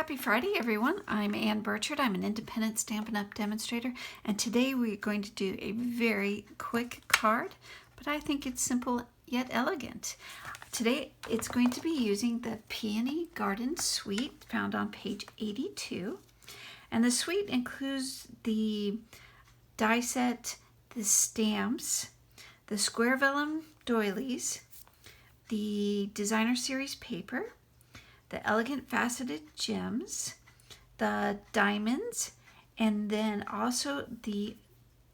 Happy Friday, everyone. I'm Ann Birchard. I'm an independent Stampin' Up! Demonstrator, and today we're going to do a very quick card, but I think it's simple yet elegant. Today it's going to be using the Peony Garden Suite found on page 82, and the suite includes the die set, the stamps, the square vellum doilies, the designer series paper, the elegant faceted gems, the diamonds, and then also the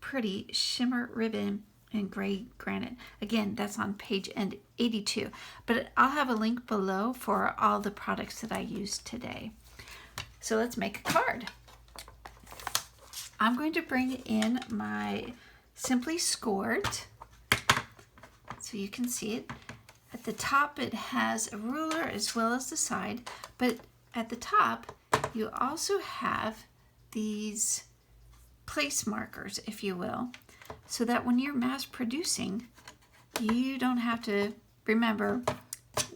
pretty shimmer ribbon in gray granite. Again, that's on page 82, but I'll have a link below for all the products that I used today. So let's make a card. I'm going to bring in my Simply Scored so you can see it. At the top it has a ruler as well as the side, but at the top you also have these place markers, if you will, so that when you're mass producing, you don't have to remember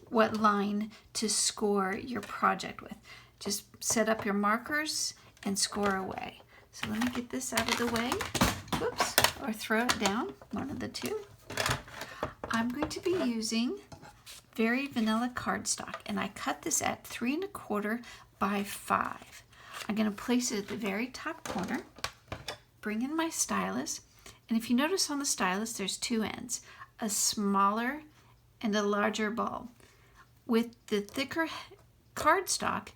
what line to score your project with. Just set up your markers and score away. So let me get this out of the way. Whoops, or throw it down, one of the two. I'm going to be using very vanilla cardstock, and I cut this at 3 1/4 by 5. I'm going to place it at the very top corner, bring in my stylus, and if you notice on the stylus there's two ends, a smaller and a larger ball. With the thicker cardstock,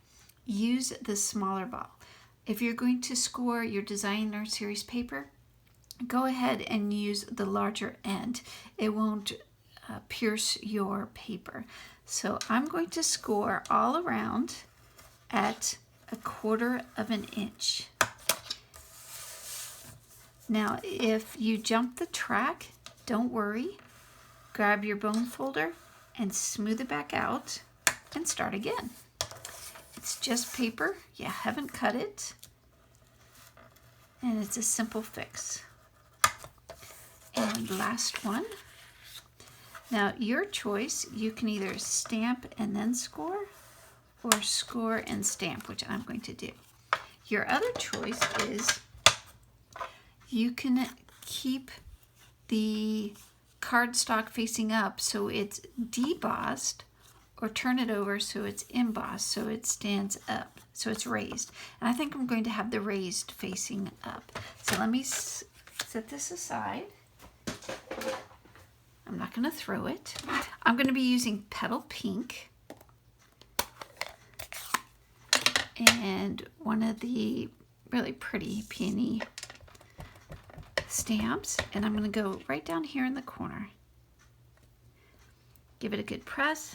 use the smaller ball. If you're going to score your designer series paper, go ahead and use the larger end. It won't pierce your paper. So I'm going to score all around at 1/4 inch. Now, if you jump the track, don't worry. Grab your bone folder and smooth it back out and start again. It's just paper. You haven't cut it. And it's a simple fix. And last one. Now, your choice, you can either stamp and then score, or score and stamp, which I'm going to do. Your other choice is you can keep the cardstock facing up so it's debossed, or turn it over so it's embossed, so it stands up, so it's raised. And I think I'm going to have the raised facing up. So let me set this aside. I'm not going to throw it. I'm going to be using Petal Pink and one of the really pretty peony stamps, and I'm going to go right down here in the corner. Give it a good press.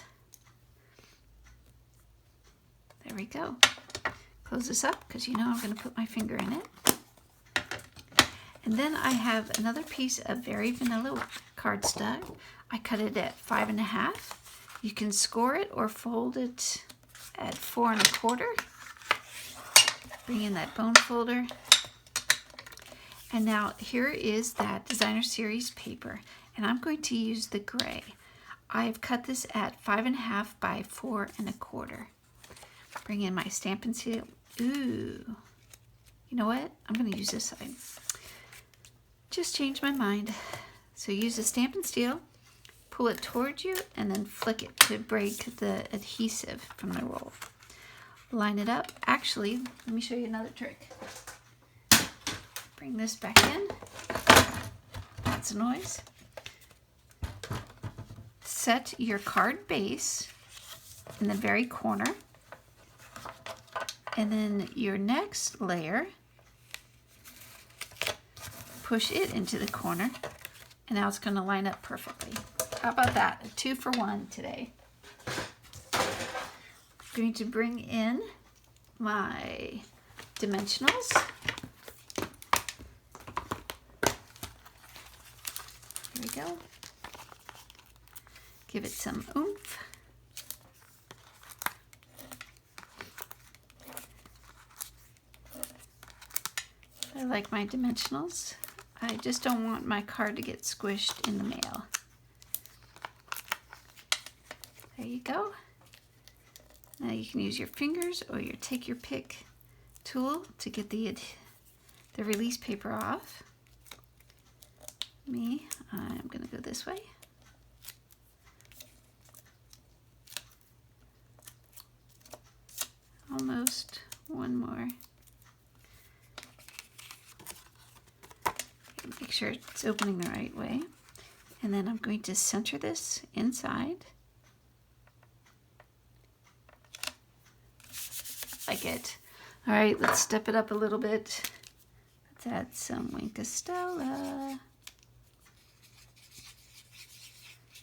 There we go. Close this up because you know I'm going to put my finger in it. And then I have another piece of very vanilla cardstock. I cut it at 5 1/2. You can score it or fold it at 4 1/4. Bring in that bone folder. And now here is that designer series paper, and I'm going to use the gray. I've cut this at 5 1/2 by 4 1/4. Bring in my Stampin' Seal. Ooh, you know what? I'm going to use this side. Just changed my mind. So use a Stampin' Steel, pull it towards you, and then flick it to break the adhesive from the roll. Line it up. Actually, let me show you another trick. Bring this back in. That's a noise. Set your card base in the very corner, and then your next layer, push it into the corner, and now it's going to line up perfectly. How about that? A 2 for 1 today. I'm going to bring in my dimensionals. Here we go. Give it some oomph. I like my dimensionals. I just don't want my card to get squished in the mail. There you go. Now you can use your fingers or your take your pick tool to get the release paper off. I'm going to go this way. Almost one more. Make sure it's opening the right way. And then I'm going to center this inside. Like it. All right, let's step it up a little bit. Let's add some Winkostella.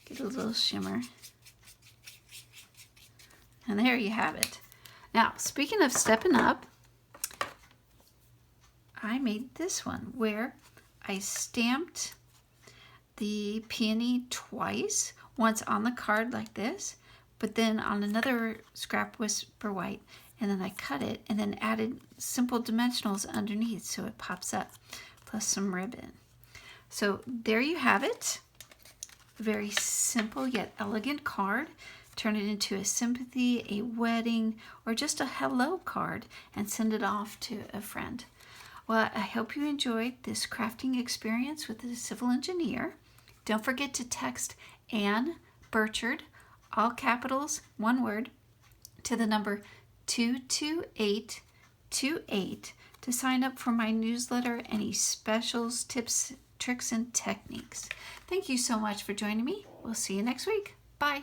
Get a little shimmer. And there you have it. Now, speaking of stepping up, I made this one where I stamped the peony twice, once on the card like this, but then on another scrap whisper white, and then I cut it and then added simple dimensionals underneath so it pops up, plus some ribbon. So there you have it. A very simple yet elegant card. Turn it into a sympathy, a wedding, or just a hello card and send it off to a friend. Well, I hope you enjoyed this crafting experience with the civil engineer. Don't forget to text Ann Birchard, all capitals, one word, to the number 22828 to sign up for my newsletter, any specials, tips, tricks, and techniques. Thank you so much for joining me. We'll see you next week. Bye.